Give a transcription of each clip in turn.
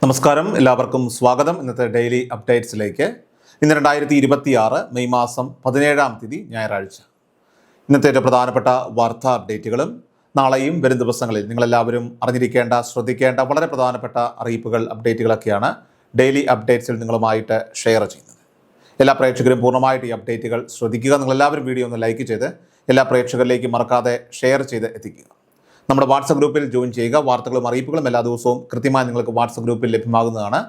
നമസ്കാരം, എല്ലാവർക്കും സ്വാഗതം. ഇന്നത്തെ ഡെയിലി അപ്ഡേറ്റ്സിലേക്ക്. ഇന്ന് 2026 മെയ് മാസം 17-ാം തീയതി ഞായറാഴ്ച. ഇന്നത്തെ ഏറ്റവും പ്രധാനപ്പെട്ട വാർത്താ അപ്ഡേറ്റുകളും നാളെയും വരും ദിവസങ്ങളിൽ നിങ്ങളെല്ലാവരും അറിഞ്ഞിരിക്കേണ്ട, ശ്രദ്ധിക്കേണ്ട വളരെ പ്രധാനപ്പെട്ട അറിയിപ്പുകൾ, അപ്ഡേറ്റുകളൊക്കെയാണ് ഡെയിലി അപ്ഡേറ്റ്സിൽ നിങ്ങളുമായിട്ട് ഷെയർ ചെയ്യുന്നത്. എല്ലാ പ്രേക്ഷകരും പൂർണ്ണമായിട്ട് ഈ അപ്ഡേറ്റുകൾ ശ്രദ്ധിക്കുക. നിങ്ങളെല്ലാവരും വീഡിയോ ഒന്ന് ലൈക്ക് ചെയ്ത് എല്ലാ പ്രേക്ഷകരിലേക്കും മറക്കാതെ ഷെയർ ചെയ്ത് എത്തിക്കുക. നമ്മുടെ വാട്സപ്പ് ഗ്രൂപ്പിൽ ജോയിൻ ചെയ്യുക. വാർത്തകളും അറിയിപ്പുകളും എല്ലാ ദിവസവും കൃത്യമായി നിങ്ങൾക്ക് വാട്സപ്പ് ഗ്രൂപ്പിൽ ലഭ്യമാകുന്നതാണ്.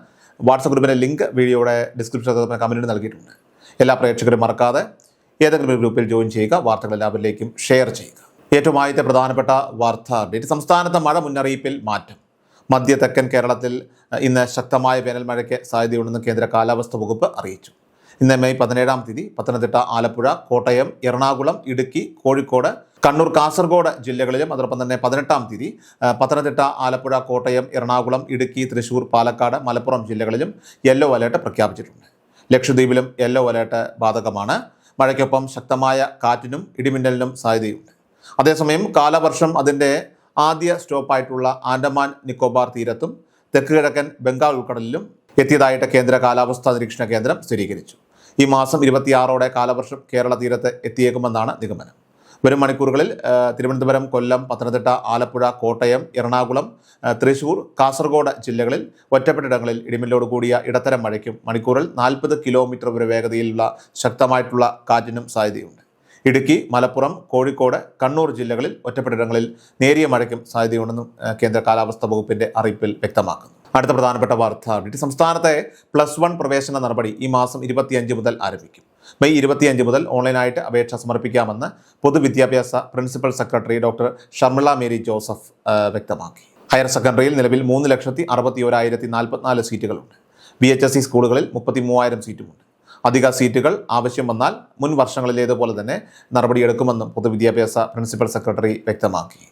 വാട്സപ്പ് ഗ്രൂപ്പിൻ്റെ ലിങ്ക് വീഡിയോയുടെ ഡിസ്ക്രിപ്ഷനിൽ കമൻറ്റിൽ നൽകിയിട്ടുണ്ട്. എല്ലാ പ്രേക്ഷകരും മറക്കാതെ ഏതെങ്കിലും ഒരു ഗ്രൂപ്പിൽ ജോയിൻ ചെയ്യുക. വാർത്തകൾ എല്ലാവരിലേക്കും ഷെയർ ചെയ്യുക. ഏറ്റവും ആദ്യത്തെ പ്രധാനപ്പെട്ട വാർത്താ അപ്ഡേറ്റ്. സംസ്ഥാനത്ത് മഴ മുന്നറിയിപ്പിൽ മാറ്റം. മധ്യ തെക്കൻ കേരളത്തിൽ ഇന്ന് ശക്തമായ വേനൽ മഴയ്ക്ക് സാധ്യതയുണ്ടെന്ന് കേന്ദ്ര കാലാവസ്ഥാ വകുപ്പ് അറിയിച്ചു. ഇന്ന് മെയ് 17-ാം തീയതി പത്തനംതിട്ട, ആലപ്പുഴ, കോട്ടയം, എറണാകുളം, ഇടുക്കി, കോഴിക്കോട്, കണ്ണൂർ, കാസർഗോഡ് ജില്ലകളിലും അതോടൊപ്പം തന്നെ 18-ാം തീയതി പത്തനംതിട്ട, ആലപ്പുഴ, കോട്ടയം, എറണാകുളം, ഇടുക്കി, തൃശ്ശൂർ, പാലക്കാട്, മലപ്പുറം ജില്ലകളിലും യെല്ലോ അലേർട്ട് പ്രഖ്യാപിച്ചിട്ടുണ്ട്. ലക്ഷദ്വീപിലും യെല്ലോ അലേർട്ട് ബാധകമാണ്. മഴയ്ക്കൊപ്പം ശക്തമായ കാറ്റിനും ഇടിമിന്നലിനും സാധ്യതയുണ്ട്. അതേസമയം കാലവർഷം അതിൻ്റെ ആദ്യ സ്റ്റോപ്പായിട്ടുള്ള ആൻഡമാൻ നിക്കോബാർ തീരത്തും തെക്ക് കിഴക്കൻ ബംഗാൾ ഉൾക്കടലിലും എത്തിയതായിട്ട് കേന്ദ്ര കാലാവസ്ഥാ നിരീക്ഷണ കേന്ദ്രം സ്ഥിരീകരിച്ചു. ഈ മാസം 26-ഓടെ കാലവർഷം കേരള തീരത്ത് എത്തിയേക്കുമെന്നാണ് നിഗമനം. വരും മണിക്കൂറുകളിൽ തിരുവനന്തപുരം, കൊല്ലം, പത്തനംതിട്ട, ആലപ്പുഴ, കോട്ടയം, എറണാകുളം, തൃശ്ശൂർ, കാസർഗോഡ് ജില്ലകളിൽ ഒറ്റപ്പെട്ടിടങ്ങളിൽ ഇടിമിന്നലോട് കൂടിയ ഇടത്തരം മഴയ്ക്കും മണിക്കൂറിൽ 40 കിലോമീറ്റർ വരെ വേഗതയിലുള്ള ശക്തമായിട്ടുള്ള കാറ്റിനും സാധ്യതയുണ്ട്. ഇടുക്കി, മലപ്പുറം, കോഴിക്കോട്, കണ്ണൂർ ജില്ലകളിൽ ഒറ്റപ്പെട്ടിടങ്ങളിൽ നേരിയ മഴയ്ക്കും സാധ്യതയുണ്ടെന്നും കേന്ദ്ര കാലാവസ്ഥാ വകുപ്പിൻ്റെ അറിയിപ്പിൽ വ്യക്തമാക്കുന്നു. അടുത്ത പ്രധാനപ്പെട്ട വാർത്താ അപ്ഡേറ്റ്. സംസ്ഥാനത്തെ +1 പ്രവേശന നടപടി ഈ മാസം 25 മുതൽ ആരംഭിക്കും. മെയ് 25 മുതൽ ഓൺലൈനായിട്ട് അപേക്ഷ സമർപ്പിക്കാമെന്ന് പൊതുവിദ്യാഭ്യാസ principal secretary doctor Sharmila Mary Joseph വ്യക്തമാക്കി. ഹയർ സെക്കൻഡറിയിൽ നിലവിൽ 3,61,044 സീറ്റുകളുണ്ട്. VHSE സ്കൂളുകളിൽ 33,000 സീറ്റുമുണ്ട്. അധിക സീറ്റുകൾ ആവശ്യം വന്നാൽ മുൻ വർഷങ്ങളിലേതുപോലെ തന്നെ നടപടിയെടുക്കുമെന്നും പൊതുവിദ്യാഭ്യാസ പ്രിൻസിപ്പൽ സെക്രട്ടറി വ്യക്തമാക്കി.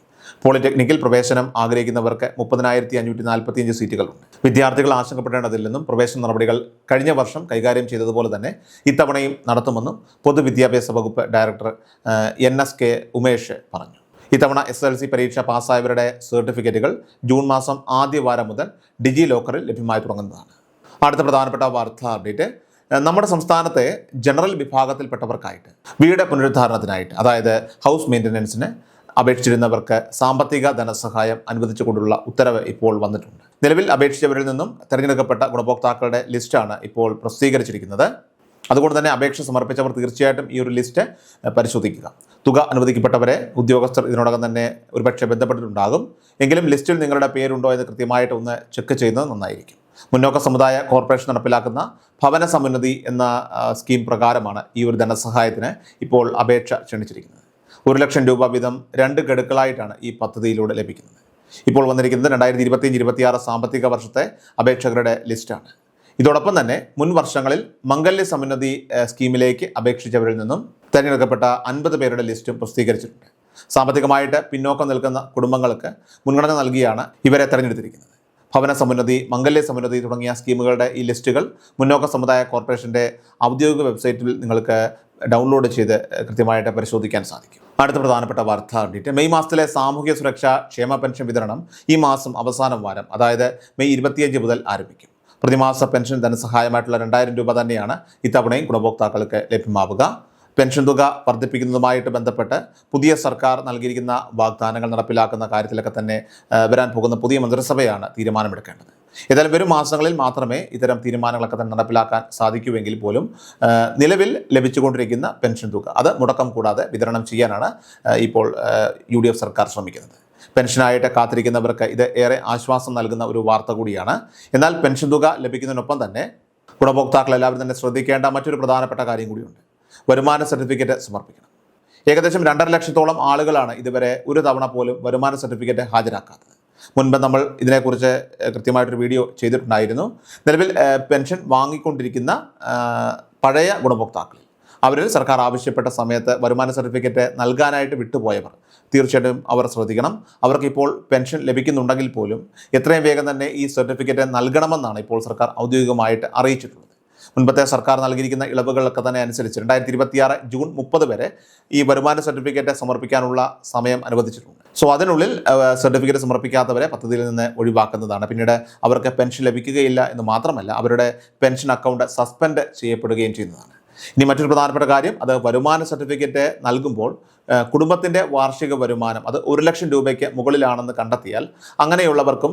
പോളിടെക്നിക്കിൽ പ്രവേശനം ആഗ്രഹിക്കുന്നവർക്ക് 30,545 സീറ്റുകളുണ്ട്. വിദ്യാർത്ഥികൾ ആശങ്കപ്പെടേണ്ടതില്ലെന്നും പ്രവേശന നടപടികൾ കഴിഞ്ഞ വർഷം കൈകാര്യം ചെയ്തതുപോലെ തന്നെ ഇത്തവണയും നടത്തുമെന്നും പൊതുവിദ്യാഭ്യാസ വകുപ്പ് ഡയറക്ടർ NSK ഉമേഷ് പറഞ്ഞു. ഇത്തവണ SSLC പരീക്ഷ പാസ്സായവരുടെ സർട്ടിഫിക്കറ്റുകൾ ജൂൺ മാസം ആദ്യ വാരം മുതൽ ഡിജി ലോക്കറിൽ ലഭ്യമായി തുടങ്ങുന്നതാണ്. അടുത്ത പ്രധാനപ്പെട്ട വാർത്താ അപ്ഡേറ്റ്. നമ്മുടെ സംസ്ഥാനത്തെ ജനറൽ വിഭാഗത്തിൽപ്പെട്ടവർക്കായിട്ട് വീട് പുനരുദ്ധാരണത്തിനായിട്ട്, അതായത് ഹൗസ് മെയിൻ്റനൻസിന് അപേക്ഷിച്ചിരുന്നവർക്ക് സാമ്പത്തിക ധനസഹായം അനുവദിച്ചുകൊണ്ടുള്ള ഉത്തരവ് ഇപ്പോൾ വന്നിട്ടുണ്ട്. നിലവിൽ അപേക്ഷിച്ചവരിൽ നിന്നും തിരഞ്ഞെടുക്കപ്പെട്ട ഗുണഭോക്താക്കളുടെ ലിസ്റ്റാണ് ഇപ്പോൾ പ്രസിദ്ധീകരിച്ചിരിക്കുന്നത്. അതുകൊണ്ട് തന്നെ അപേക്ഷ സമർപ്പിച്ചവർ തീർച്ചയായിട്ടും ഈ ഒരു ലിസ്റ്റ് പരിശോധിക്കുക. തുക അനുവദിക്കപ്പെട്ടവരെ ഉദ്യോഗസ്ഥർ ഇതിനോടകം തന്നെ ഒരുപക്ഷെ ബന്ധപ്പെട്ടിട്ടുണ്ടാകും. എങ്കിലും ലിസ്റ്റിൽ നിങ്ങളുടെ പേരുണ്ടോ എന്ന് കൃത്യമായിട്ട് ഒന്ന് ചെക്ക് ചെയ്യുന്നത് നന്നായിരിക്കും. മുന്നോക്ക സമുദായ കോർപ്പറേഷൻ നടപ്പിലാക്കുന്ന ഭവന സമുന്നതി എന്ന സ്കീം പ്രകാരമാണ് ഈ ഒരു ധനസഹായത്തിന് ഇപ്പോൾ അപേക്ഷ ക്ഷണിച്ചിരിക്കുന്നത്. 1 ലക്ഷം രൂപ വീതം 2 ഗഡുക്കളായിട്ടാണ് ഈ പദ്ധതിയിലൂടെ ലഭിക്കുന്നത്. ഇപ്പോൾ വന്നിരിക്കുന്നത് 2025-26 സാമ്പത്തിക വർഷത്തെ അപേക്ഷകരുടെ ലിസ്റ്റാണ്. ഇതോടൊപ്പം തന്നെ മുൻ വർഷങ്ങളിൽ മംഗല്യ സമുന്നതി സ്കീമിലേക്ക് അപേക്ഷിച്ചവരിൽ നിന്നും തിരഞ്ഞെടുക്കപ്പെട്ട 50 പേരുടെ ലിസ്റ്റും പ്രസിദ്ധീകരിച്ചിട്ടുണ്ട്. സാമ്പത്തികമായിട്ട് പിന്നോക്കം നിൽക്കുന്ന കുടുംബങ്ങൾക്ക് മുൻഗണന നൽകിയാണ് ഇവരെ തിരഞ്ഞെടുത്തിരിക്കുന്നത്. ഭവന സമുന്നതി, മംഗല്യ സമുന്നതി തുടങ്ങിയ സ്കീമുകളുടെ ഈ ലിസ്റ്റുകൾ മുന്നോക്ക സമുദായ കോർപ്പറേഷൻ്റെ ഔദ്യോഗിക വെബ്സൈറ്റിൽ നിങ്ങൾക്ക് ഡൗൺലോഡ് ചെയ്ത് കൃത്യമായിട്ട് പരിശോധിക്കാൻ സാധിക്കും. അടുത്ത പ്രധാനപ്പെട്ട വാർത്താ അപ്ഡേറ്റ്. മെയ് മാസത്തിലെ സാമൂഹ്യ സുരക്ഷാ ക്ഷേമ പെൻഷൻ വിതരണം ഈ മാസം അവസാനം വാരം, അതായത് മെയ് 25 മുതൽ ആരംഭിക്കും. പ്രതിമാസ പെൻഷൻ ധനസഹായമായിട്ടുള്ള 2,000 രൂപ തന്നെയാണ് ഇത്തവണയും ഗുണഭോക്താക്കൾക്ക് ലഭ്യമാവുക. പെൻഷൻ തുക വർദ്ധിപ്പിക്കുന്നതുമായിട്ട് ബന്ധപ്പെട്ട് പുതിയ സർക്കാർ നൽകിയിരിക്കുന്ന വാഗ്ദാനങ്ങൾ നടപ്പിലാക്കുന്ന കാര്യത്തിലൊക്കെ തന്നെ വരാൻ പോകുന്ന പുതിയ മന്ത്രിസഭയാണ് തീരുമാനമെടുക്കേണ്ടത്. ഏതായാലും വരും മാസങ്ങളിൽ മാത്രമേ ഇത്തരം തീരുമാനങ്ങളൊക്കെ തന്നെ നടപ്പിലാക്കാൻ സാധിക്കുമെങ്കിൽ പോലും നിലവിൽ ലഭിച്ചുകൊണ്ടിരിക്കുന്ന പെൻഷൻ തുക അത് മുടക്കം കൂടാതെ വിതരണം ചെയ്യാനാണ് ഇപ്പോൾ UDF സർക്കാർ ശ്രമിക്കുന്നത്. പെൻഷനായിട്ട് കാത്തിരിക്കുന്നവർക്ക് ഇത് ഏറെ ആശ്വാസം നൽകുന്ന ഒരു വാർത്ത കൂടിയാണ്. എന്നാൽ പെൻഷൻ തുക ലഭിക്കുന്നതിനൊപ്പം തന്നെ ഗുണഭോക്താക്കൾ എല്ലാവരും തന്നെ ശ്രദ്ധിക്കേണ്ട മറ്റൊരു പ്രധാനപ്പെട്ട കാര്യം കൂടിയുണ്ട്. വരുമാന സർട്ടിഫിക്കറ്റ് സമർപ്പിക്കണം. ഏകദേശം 2.5 ലക്ഷത്തോളം ആളുകളാണ് ഇതുവരെ ഒരു തവണ പോലും വരുമാന സർട്ടിഫിക്കറ്റ് ഹാജരാക്കാത്തത്. മുൻപ് നമ്മൾ ഇതിനെക്കുറിച്ച് കൃത്യമായിട്ടൊരു വീഡിയോ ചെയ്തിട്ടുണ്ടായിരുന്നു. നിലവിൽ പെൻഷൻ വാങ്ങിക്കൊണ്ടിരിക്കുന്ന പഴയ ഗുണഭോക്താക്കളിൽ അവരിൽ സർക്കാർ ആവശ്യപ്പെട്ട സമയത്ത് വരുമാന സർട്ടിഫിക്കറ്റ് നൽകാനായിട്ട് വിട്ടുപോയവർ തീർച്ചയായിട്ടും അവർ ശ്രദ്ധിക്കണം. അവർക്കിപ്പോൾ പെൻഷൻ ലഭിക്കുന്നുണ്ടെങ്കിൽ പോലും എത്രയും വേഗം തന്നെ ഈ സർട്ടിഫിക്കറ്റ് നൽകണമെന്നാണ് ഇപ്പോൾ സർക്കാർ ഔദ്യോഗികമായിട്ട് അറിയിച്ചിട്ടുള്ളത്. മുൻപത്തെ സർക്കാർ നൽകിയിരിക്കുന്ന ഇളവുകളൊക്കെ തന്നെ അനുസരിച്ച് 2026 ജൂൺ 30 വരെ ഈ വരുമാന സർട്ടിഫിക്കറ്റ് സമർപ്പിക്കാനുള്ള സമയം അനുവദിച്ചിട്ടുണ്ട്. സോ അതിനുള്ളിൽ സർട്ടിഫിക്കറ്റ് സമർപ്പിക്കാത്തവരെ പദ്ധതിയിൽ നിന്ന് ഒഴിവാക്കുന്നതാണ്. പിന്നീട് അവർക്ക് പെൻഷൻ ലഭിക്കുകയില്ല എന്ന് മാത്രമല്ല, അവരുടെ പെൻഷൻ അക്കൗണ്ട് സസ്പെൻഡ് ചെയ്യപ്പെടുകയും ചെയ്യുന്നതാണ്. ഇനി മറ്റൊരു പ്രധാനപ്പെട്ട കാര്യം, അത് വരുമാന സർട്ടിഫിക്കറ്റ് നൽകുമ്പോൾ കുടുംബത്തിൻ്റെ വാർഷിക വരുമാനം അത് 1 ലക്ഷം രൂപയ്ക്ക് മുകളിലാണെന്ന് കണ്ടെത്തിയാൽ അങ്ങനെയുള്ളവർക്കും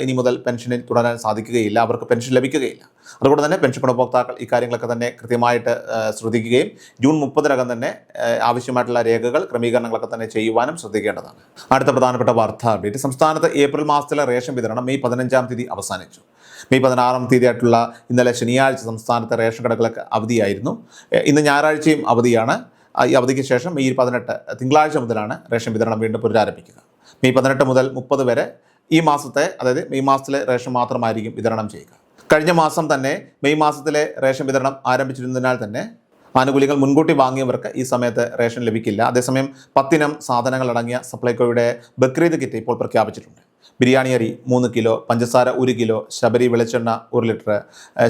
ഇനി മുതൽ പെൻഷനിൽ തുടരാൻ സാധിക്കുകയില്ല, അവർക്ക് പെൻഷൻ ലഭിക്കുകയില്ല. അതുകൊണ്ട് തന്നെ പെൻഷൻ ഗുണഭോക്താക്കൾ ഈ കാര്യങ്ങളൊക്കെ തന്നെ കൃത്യമായിട്ട് ശ്രദ്ധിക്കുകയും ജൂൺ 30-നകം തന്നെ ആവശ്യമായിട്ടുള്ള രേഖകൾ ക്രമീകരണങ്ങളൊക്കെ തന്നെ ചെയ്യുവാനും ശ്രദ്ധിക്കേണ്ടതാണ്. അടുത്ത പ്രധാനപ്പെട്ട വാർത്താ അപ്ഡേറ്റ്, സംസ്ഥാനത്ത് ഏപ്രിൽ മാസത്തിലെ റേഷൻ വിതരണം മെയ് 15-ാം തീയതി അവസാനിച്ചു. മെയ് 16-ാം തീയതി ആയിട്ടുള്ള ഇന്നലെ ശനിയാഴ്ച സംസ്ഥാനത്തെ റേഷൻ കടകളൊക്കെ അവധിയായിരുന്നു. ഇന്ന് ഞായറാഴ്ചയും അവധിയാണ്. ഈ അവധിക്ക് ശേഷം മെയ് 18 തിങ്കളാഴ്ച മുതലാണ് റേഷൻ വിതരണം വീണ്ടും പുനരാരംഭിക്കുക. മെയ് 18 മുതൽ 30 വരെ ഈ മാസത്തെ, അതായത് മെയ് മാസത്തിലെ റേഷൻ മാത്രമായിരിക്കും വിതരണം ചെയ്യുക. കഴിഞ്ഞ മാസം തന്നെ മെയ് മാസത്തിലെ റേഷൻ വിതരണം ആരംഭിച്ചിരുന്നതിനാൽ തന്നെ ആനുകൂല്യങ്ങൾ മുൻകൂട്ടി വാങ്ങിയവർക്ക് ഈ സമയത്ത് റേഷൻ ലഭിക്കില്ല. അതേസമയം 10 ഇനം സാധനങ്ങൾ അടങ്ങിയ സപ്ലൈകോയുടെ ബക്രീദ് കിറ്റ് ഇപ്പോൾ പ്രഖ്യാപിച്ചിട്ടുണ്ട്. ബിരിയാണി അരി 3 കിലോ, പഞ്ചസാര 1 കിലോ, ശബരി വെളിച്ചെണ്ണ 1 ലിറ്റർ,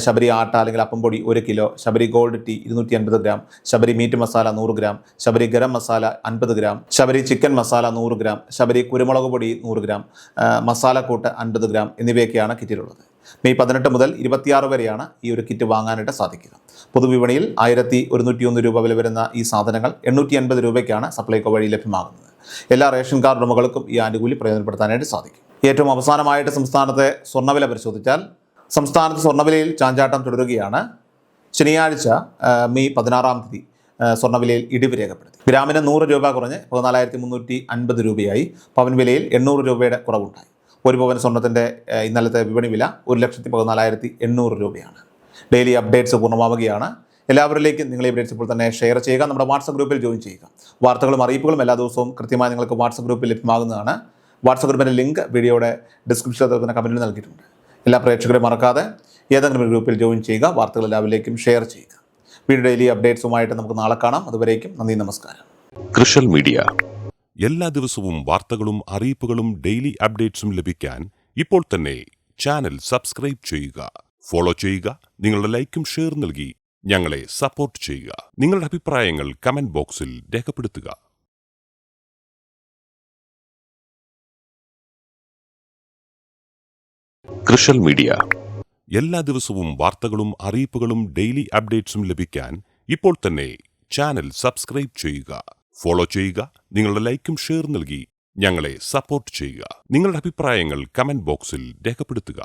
ശബരി ആട്ട അല്ലെങ്കിൽ അപ്പംപൊടി 1 kilo, Sabari gold tea 250 gram, Sabari meat masala 100 gram, Sabari garam masala 50 gram, Sabari chicken masala 100 gram, Sabari കുരുമുളക് പൊടി 100 ഗ്രാം, മസാലക്കൂട്ട് 50 ഗ്രാം എന്നിവയൊക്കെയാണ് കിറ്റിലുള്ളത്. മെയ് 18 മുതൽ 26 വരെയാണ് ഈ ഒരു കിറ്റ് വാങ്ങാനായിട്ട് സാധിക്കുക. പൊതുവിപണിയിൽ 1101 രൂപ വില വരുന്ന ഈ സാധനങ്ങൾ 880 രൂപയ്ക്കാണ് സപ്ലൈകോ വഴി ലഭ്യമാകുന്നത്. എല്ലാ റേഷൻ കാർഡ് ഉടമകൾക്കും ഈ ആനുകൂല്യം പ്രയോജനപ്പെടുത്താനായിട്ട് സാധിക്കും. ഏറ്റവും അവസാനമായിട്ട് സംസ്ഥാനത്തെ സ്വർണ്ണവില പരിശോധിച്ചാൽ സംസ്ഥാനത്ത് സ്വർണ്ണവിലയിൽ ചാഞ്ചാട്ടം തുടരുകയാണ്. ശനിയാഴ്ച മെയ് 16-ാം തീയതി സ്വർണ്ണവിലയിൽ ഇടിവ് രേഖപ്പെടുത്തി. ഗ്രാമിന് 100 രൂപ കുറഞ്ഞ് 14,350 രൂപയായി. പവൻ വിലയിൽ 800 രൂപയുടെ കുറവുണ്ടായി. ഒരു പവൻ സ്വർണ്ണത്തിൻ്റെ ഇന്നലത്തെ വിപണി വില 1,14,800 രൂപയാണ്. ഡെയിലി അപ്ഡേറ്റ്സ് പൂർണ്ണമാവുകയാണ്. എല്ലാവരിലേക്കും നിങ്ങൾ ഈ അപ്ഡേറ്റ്സ് ഇപ്പോൾ തന്നെ ഷെയർ ചെയ്യുക. നമ്മുടെ വാട്സപ്പ് ഗ്രൂപ്പിൽ ജോയിൻ ചെയ്യുക. വാർത്തകളും അറിയിപ്പുകളും എല്ലാ ദിവസവും കൃത്യമായി നിങ്ങൾക്ക് വാട്സപ്പ് ഗ്രൂപ്പിൽ ലഭ്യമാകുന്നതാണ്. വാട്സപ്പ് ഗ്രൂപ്പിൻ്റെ ലിങ്ക് വീഡിയോയുടെ ഡിസ്ക്രിപ്ഷനിൽ തന്നെ കമൻറ്റിൽ നൽകിയിട്ടുണ്ട്. എല്ലാ പ്രേക്ഷകരും മറക്കാതെ ഏതെങ്കിലും ഒരു ഗ്രൂപ്പിൽ ജോയിൻ ചെയ്യുക. വാർത്തകൾ എല്ലാവരിലേക്കും ഷെയർ ചെയ്യുക. വീഡിയോ ഡെയിലി അപ്ഡേറ്റ്സുമായിട്ട് നമുക്ക് നാളെ കാണാം. അതുവരേക്കും നന്ദി, നമസ്കാരം. കൃഷൽ മീഡിയ എല്ലാ ദിവസവും വാർത്തകളും അറിയിപ്പുകളും ഡെയിലി അപ്ഡേറ്റ്സും ലഭിക്കാൻ ഇപ്പോൾ തന്നെ ചാനൽ സബ്സ്ക്രൈബ് ചെയ്യുക, ഫോളോ ചെയ്യുക. നിങ്ങളുടെ ലൈക്കും ഷെയർ നൽകി ഞങ്ങളെ സപ്പോർട്ട് ചെയ്യുക. നിങ്ങളുടെ അഭിപ്രായങ്ങൾ കമന്റ് ബോക്സിൽ രേഖപ്പെടുത്തുക. കൃഷൽ മീഡിയ എല്ലാ ദിവസവും വാർത്തകളും അറിയിപ്പുകളും ഡെയിലി അപ്ഡേറ്റ്സും ലഭിക്കാൻ ഇപ്പോൾ തന്നെ ചാനൽ സബ്സ്ക്രൈബ് ചെയ്യുക, ഫോളോ ചെയ്യുക. നിങ്ങളുടെ ലൈക്കും ഷെയർ നൽകി ഞങ്ങളെ സപ്പോർട്ട് ചെയ്യുക. നിങ്ങളുടെ അഭിപ്രായങ്ങൾ കമന്റ് ബോക്സിൽ രേഖപ്പെടുത്തുക.